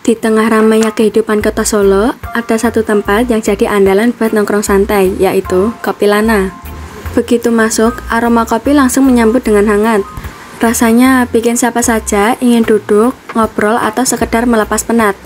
Di tengah ramainya kehidupan kota Solo, ada satu tempat yang jadi andalan buat nongkrong santai, yaitu Kopi Lana. Begitu masuk, aroma kopi langsung menyambut dengan hangat. Rasanya bikin siapa saja ingin duduk, ngobrol, atau sekedar melepas penat.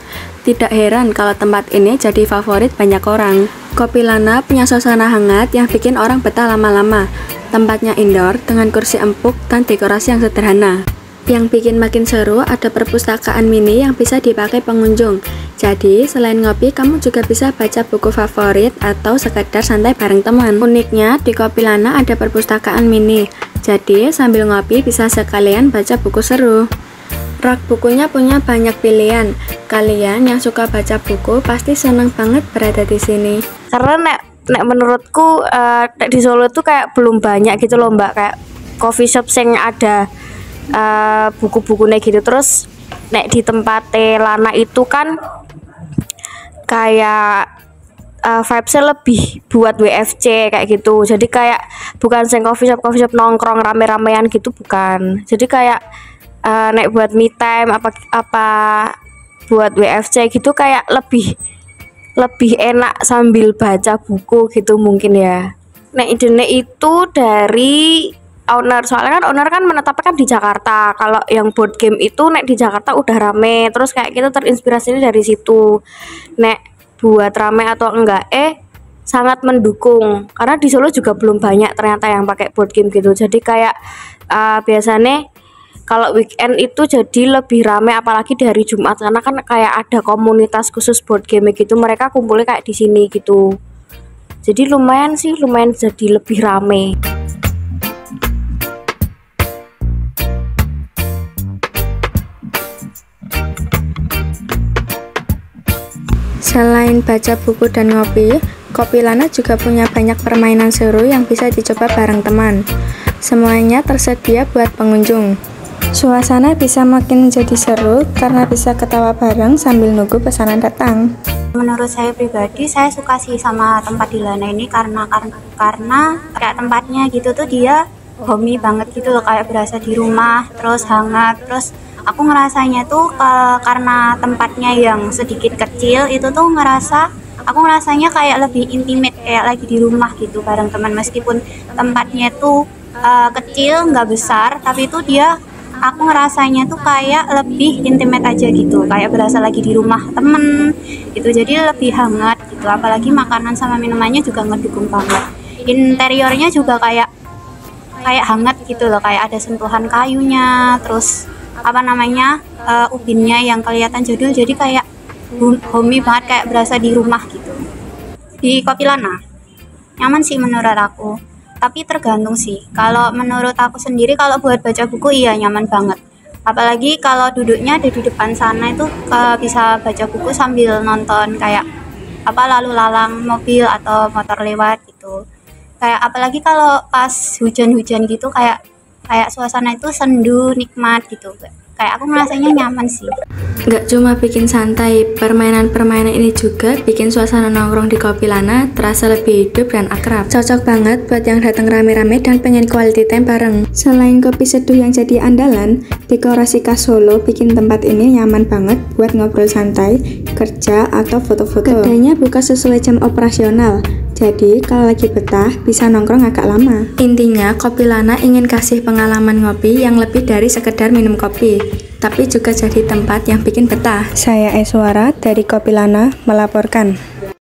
Tidak heran kalau tempat ini jadi favorit banyak orang. Kopi Lana punya suasana hangat yang bikin orang betah lama-lama. Tempatnya indoor dengan kursi empuk dan dekorasi yang sederhana. Yang bikin makin seru ada perpustakaan mini yang bisa dipakai pengunjung. Jadi selain ngopi, kamu juga bisa baca buku favorit atau sekedar santai bareng teman. Uniknya di Kopi Lana ada perpustakaan mini. Jadi sambil ngopi bisa sekalian baca buku seru. Rak bukunya punya banyak pilihan. Kalian yang suka baca buku pasti seneng banget berada di sini. Karena nek menurutku di Solo tuh kayak belum banyak gitu loh Mbak, kayak coffee shop yang ada buku-bukunya gitu. Terus nek di tempat Lana itu kan kayak vibesnya lebih buat WFC kayak gitu. Jadi kayak bukan sing coffee shop nongkrong rame-ramean gitu, bukan. Jadi kayak nek buat me time apa buat WFC gitu kayak lebih enak sambil baca buku gitu mungkin ya. Nek idenya itu dari owner, soalnya kan owner kan menetapkan di Jakarta. Kalau yang board game itu nek di Jakarta udah rame, terus kayak kita terinspirasinya dari situ. Nek buat rame atau enggak sangat mendukung, karena di Solo juga belum banyak ternyata yang pakai board game gitu. Jadi kayak biasanya kalau weekend itu jadi lebih rame, apalagi di hari Jumat, karena kan kayak ada komunitas khusus board game gitu, mereka kumpulnya kayak di sini gitu. Jadi lumayan jadi lebih rame. Selain baca buku dan ngopi, Kopi Lana juga punya banyak permainan seru yang bisa dicoba bareng teman. Semuanya tersedia buat pengunjung. Suasana bisa makin jadi seru karena bisa ketawa bareng sambil nunggu pesanan datang. Menurut saya pribadi, saya suka sih sama tempat di Lana ini karena kayak tempatnya gitu tuh dia homey banget gitu loh, kayak berasa di rumah, terus hangat. Terus aku ngerasanya tuh karena tempatnya yang sedikit kecil itu tuh aku ngerasanya kayak lebih intimate, kayak lagi di rumah gitu bareng teman. Meskipun tempatnya tuh kecil nggak besar, tapi itu aku ngerasanya tuh kayak lebih intimate aja gitu, kayak berasa lagi di rumah temen gitu. Jadi lebih hangat gitu, apalagi makanan sama minumannya juga ngedukung banget. Interiornya juga kayak hangat gitu loh, kayak ada sentuhan kayunya, terus ubinnya yang kelihatan jadul, jadi kayak homey banget, kayak berasa di rumah gitu. Di Kopi Lana nyaman sih menurut aku, tapi tergantung sih. Kalau menurut aku sendiri, kalau buat baca buku iya nyaman banget, apalagi kalau duduknya ada di depan sana itu bisa baca buku sambil nonton kayak lalu lalang mobil atau motor lewat gitu. Kayak apalagi kalau pas hujan-hujan gitu, kayak suasana itu sendu, nikmat gitu. Kayak aku merasanya nyaman sih. Gak cuma bikin santai, permainan-permainan ini juga bikin suasana nongkrong di Kopi Lana terasa lebih hidup dan akrab. Cocok banget buat yang datang rame-rame dan pengen quality time bareng. Selain kopi seduh yang jadi andalan, dekorasi khas Solo bikin tempat ini nyaman banget buat ngobrol santai, kerja, atau foto-foto. Kedainya buka sesuai jam operasional, jadi kalau lagi betah bisa nongkrong agak lama. Intinya Kopi Lana ingin kasih pengalaman ngopi yang lebih dari sekedar minum kopi, tapi juga jadi tempat yang bikin betah. Saya Eswara dari Kopi Lana melaporkan.